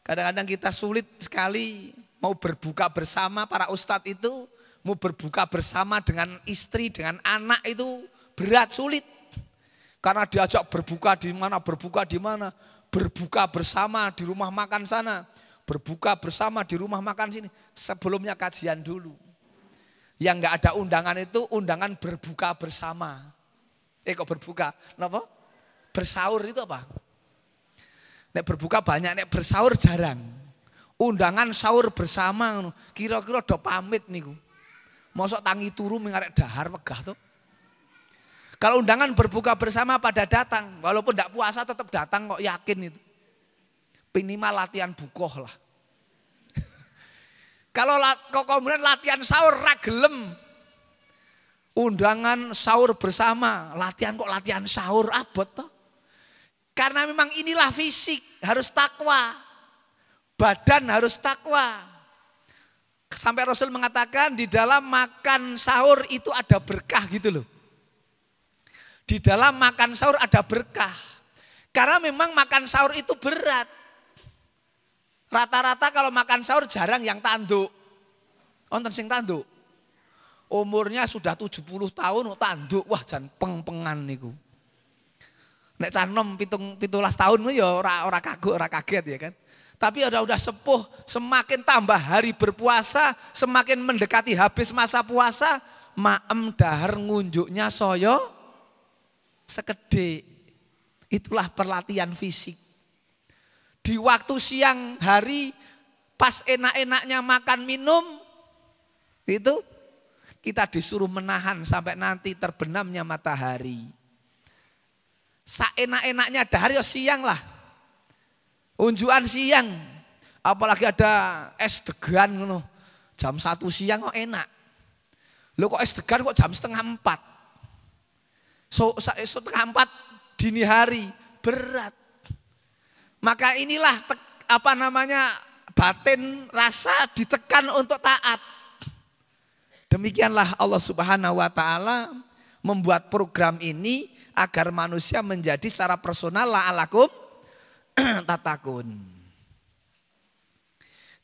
Kadang-kadang kita sulit sekali mau berbuka bersama para ustadz itu. Mau berbuka bersama dengan istri, dengan anak itu berat, sulit. Karena diajak berbuka di mana, berbuka bersama di rumah makan sana, berbuka bersama di rumah makan sini. Sebelumnya kajian dulu. Yang enggak ada undangan itu undangan berbuka bersama. Kok berbuka? Kenapa? Bersaur itu apa? Nek berbuka banyak, nek bersaur jarang. Undangan sahur bersama, kira-kira do pamit niku. Mosok tangi turu mengarek dahar megah tuh. Kalau undangan berbuka bersama pada datang, walaupun tidak puasa tetap datang kok, yakin itu. Minimal latihan bukoh lah. Kalau kemudian latihan sahur ragelem. Undangan sahur bersama, latihan sahur abot toh. Karena memang inilah fisik, harus takwa. Badan harus takwa. Sampai Rasul mengatakan di dalam makan sahur itu ada berkah gitu loh. Di dalam makan sahur ada berkah. Karena memang makan sahur itu berat. Rata-rata kalau makan sahur jarang yang tanduk. Wonten sing tanduk. Umurnya sudah 70 tahun tanduk. Wah jan peng-pengan niku. Nek canom 17 tahun ya ora kagok, ora kaget ya kan. Tapi udah sepuh, semakin tambah hari berpuasa, semakin mendekati habis masa puasa, maem dahar ngunjuknya soyo sekede. Itulah perlatihan fisik. Di waktu siang hari, pas enak-enaknya makan minum, itu kita disuruh menahan sampai nanti terbenamnya matahari. Saenak-enaknya dahar ya siang lah. Unjukan siang, apalagi ada es degan ngono. Jam 1 siang kok enak. Loh kok es degan kok jam setengah 4. Setengah 4 dini hari, berat. Maka inilah batin rasa ditekan untuk taat. Demikianlah Allah Subhanahu wa taala membuat program ini agar manusia menjadi secara personal la'alakum tatakun.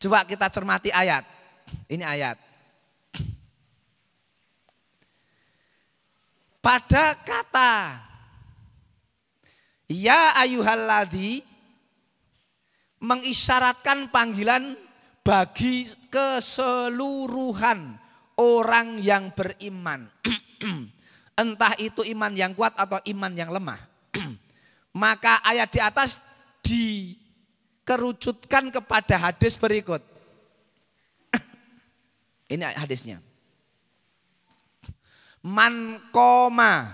Coba kita cermati ayat. Ini ayat. Pada kata ya ayyuhalladzi mengisyaratkan panggilan bagi keseluruhan orang yang beriman. Entah itu iman yang kuat atau iman yang lemah. Maka ayat di atas dikerucutkan kepada hadis berikut. Ini hadisnya. Man qoma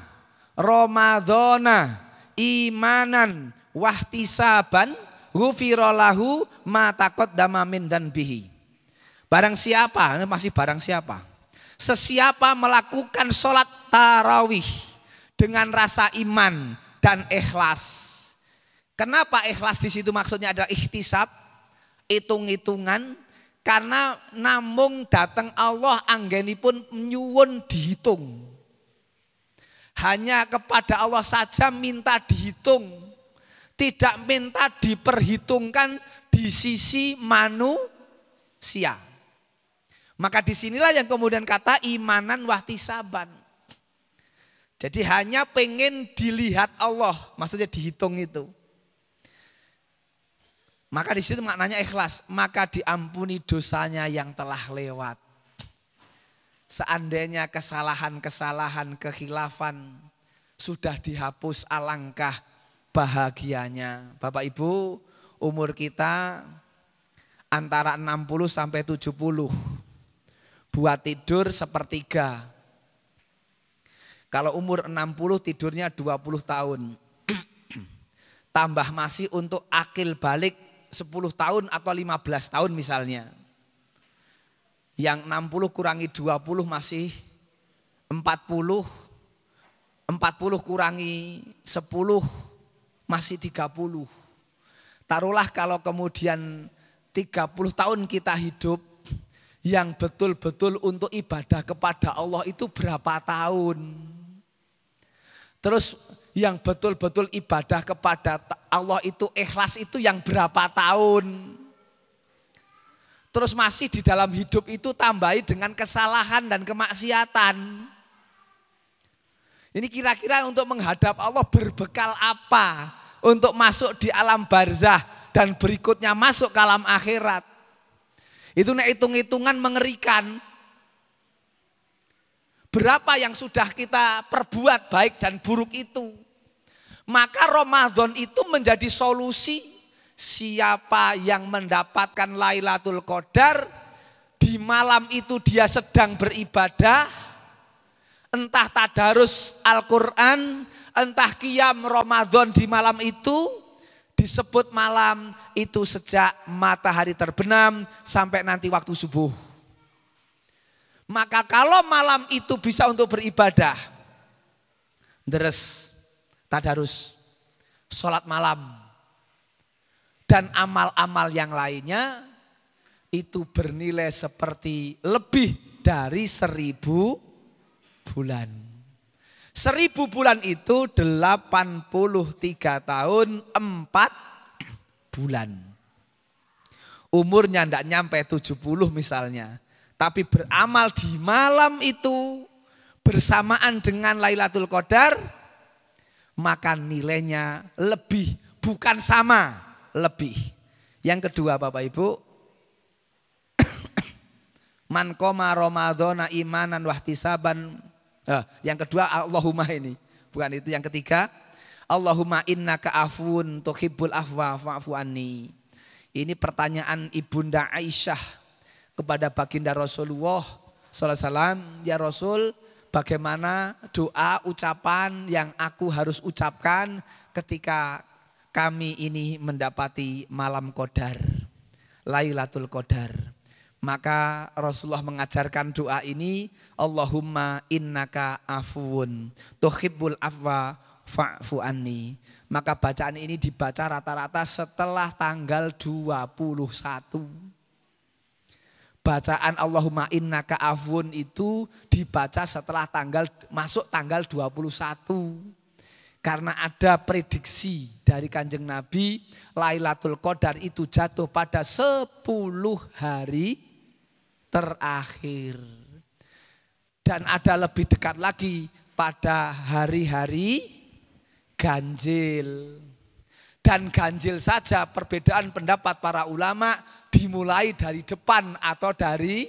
Ramadhana imanan wahtisaban ghufira lahu ma taqaddama min dzanbihi. Barang siapa, ini masih barang siapa. Sesiapa melakukan sholat tarawih dengan rasa iman dan ikhlas. Kenapa ikhlas di situ maksudnya adalah ikhtisab, hitung-hitungan. Karena namung datang Allah anggenipun nyuwun dihitung. Hanya kepada Allah saja minta dihitung. Tidak minta diperhitungkan di sisi manusia. Maka disinilah yang kemudian kata imanan wahtisaban. Jadi hanya pengen dilihat Allah, maksudnya dihitung itu. Maka di situ maknanya ikhlas, maka diampuni dosanya yang telah lewat. Seandainya kesalahan-kesalahan, kekhilafan sudah dihapus, alangkah bahagianya. Bapak Ibu, umur kita antara 60 sampai 70. Buat tidur sepertiga. Kalau umur 60 tidurnya 20 tahun. Tambah masih untuk akil balik 10 tahun atau 15 tahun misalnya. Yang 60 kurangi 20 masih 40. 40 kurangi 10 masih 30. Taruhlah kalau kemudian 30 tahun kita hidup, yang betul-betul untuk ibadah kepada Allah itu berapa tahun? Terus yang betul-betul ibadah kepada Allah itu ikhlas itu yang berapa tahun? Terus masih di dalam hidup itu tambahi dengan kesalahan dan kemaksiatan. Ini kira-kira untuk menghadap Allah berbekal apa? Untuk masuk di alam barzah dan berikutnya masuk ke alam akhirat. Itu hitung-hitungan mengerikan. Berapa yang sudah kita perbuat baik dan buruk itu. Maka Ramadan itu menjadi solusi. Siapa yang mendapatkan Lailatul Qadar, di malam itu dia sedang beribadah, entah tadarus Al-Quran, entah qiyam Ramadan di malam itu, disebut malam itu sejak matahari terbenam sampai nanti waktu subuh. Maka kalau malam itu bisa untuk beribadah, deres, tadarus, sholat malam, dan amal-amal yang lainnya itu bernilai seperti lebih dari 1000 bulan. 1000 bulan itu 83 tahun 4 bulan. Umurnya tidak nyampe 70 misalnya. Tapi beramal di malam itu bersamaan dengan Lailatul Qadar, maka nilainya lebih, bukan sama, lebih. Yang kedua Bapak Ibu, man qoma Ramadhana imanan wahtisaban. Yang kedua Allahumma ini, bukan itu. Yang ketiga, Allahumma innaka afun tuhibbul afwa fa'fu anni. Ini pertanyaan Ibunda Aisyah kepada baginda Rasulullah SAW, ya Rasul, bagaimana doa ucapan yang aku harus ucapkan ketika kami ini mendapati malam Qadar, Lailatul Qadar. Maka Rasulullah mengajarkan doa ini, Allahumma innaka afuwun tuhibbul afwa fa'fu anni. Maka bacaan ini dibaca rata-rata setelah tanggal 21. Bacaan Allahumma innaka afuwun itu dibaca setelah masuk tanggal 21. Karena ada prediksi dari Kanjeng Nabi, Lailatul Qadar itu jatuh pada 10 hari terakhir. Dan ada lebih dekat lagi pada hari-hari ganjil. Dan ganjil saja perbedaan pendapat para ulama dimulai dari depan atau dari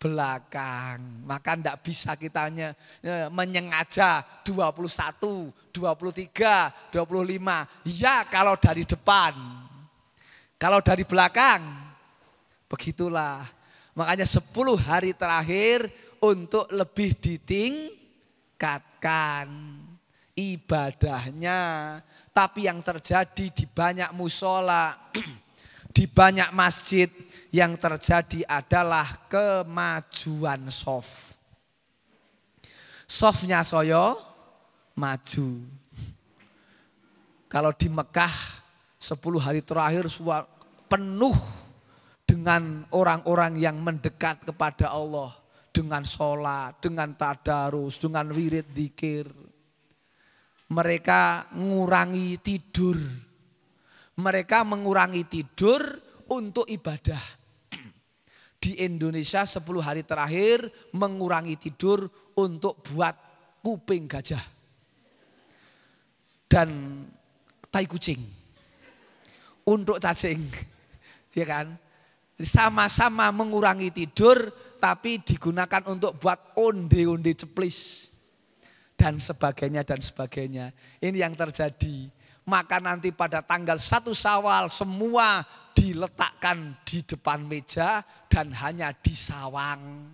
belakang. Maka tidak bisa kita menyengaja 21, 23, 25. Ya kalau dari depan. Kalau dari belakang, begitulah. Makanya 10 hari terakhir untuk lebih ditingkatkan ibadahnya. Tapi yang terjadi di banyak musola, di banyak masjid, yang terjadi adalah kemajuan sof. Sofnya soyo maju. Kalau di Mekah 10 hari terakhir penuh dengan orang-orang yang mendekat kepada Allah. Dengan sholat, dengan tadarus, dengan wirid dzikir. Mereka mengurangi tidur. Mereka mengurangi tidur untuk ibadah. Di Indonesia 10 hari terakhir mengurangi tidur untuk buat kuping gajah. Dan tai kucing. Untuk cacing. Ya kan? Sama-sama mengurangi tidur tapi digunakan untuk buat onde-onde ceplis. Dan sebagainya dan sebagainya. Ini yang terjadi. Maka nanti pada tanggal 1 Syawal semua diletakkan di depan meja dan hanya disawang.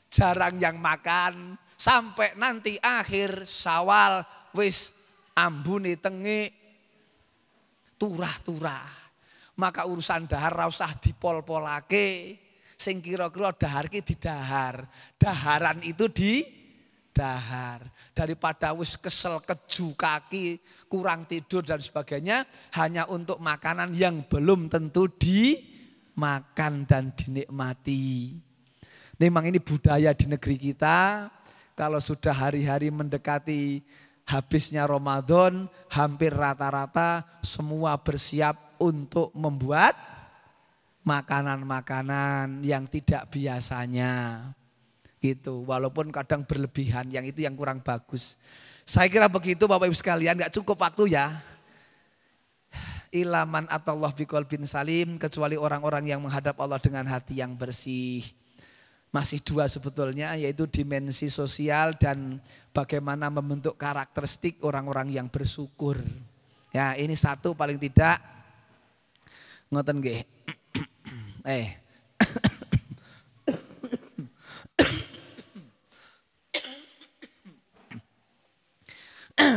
Jarang yang makan sampai nanti akhir Syawal wis ambune tengik turah-turah. Maka urusan dahar ra usah dipol-polake, sing kira-kira dahar ki didahar. Daharan itu didahar. Daripada wis kesel keju kaki, kurang tidur dan sebagainya, hanya untuk makanan yang belum tentu dimakan dan dinikmati. Memang ini budaya di negeri kita, kalau sudah hari-hari mendekati habisnya Ramadan, hampir rata-rata semua bersiap untuk membuat makanan-makanan yang tidak biasanya. Gitu, walaupun kadang berlebihan, yang itu yang kurang bagus. Saya kira begitu Bapak Ibu sekalian, gak cukup waktu ya. Ilaman atallah biqalbin salim, kecuali orang-orang yang menghadap Allah dengan hati yang bersih. Masih 2 sebetulnya, yaitu dimensi sosial dan bagaimana membentuk karakteristik orang-orang yang bersyukur. Ya, ini 1 paling tidak. Ngoten nggih.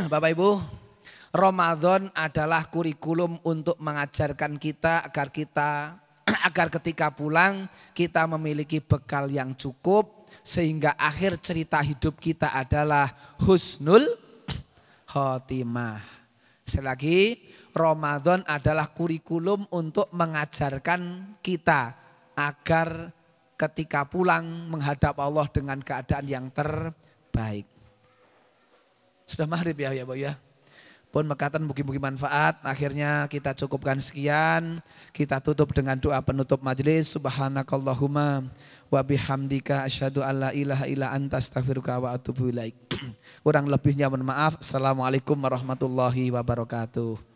Bapak Ibu, Ramadan adalah kurikulum untuk mengajarkan kita agar ketika pulang kita memiliki bekal yang cukup sehingga akhir cerita hidup kita adalah husnul khotimah. Sekali lagi, Ramadan adalah kurikulum untuk mengajarkan kita agar ketika pulang menghadap Allah dengan keadaan yang terbaik. Sudah maghrib ya Bu ya. Pun mekatan mugi-mugi manfaat. Akhirnya kita cukupkan sekian. Kita tutup dengan doa penutup majelis. Subhanakallahumma wa bihamdika asyhadu an la ilaha illa anta astaghfiruka wa atubu ilaik. Kurang lebihnya mohon maaf. Assalamualaikum warahmatullahi wabarakatuh.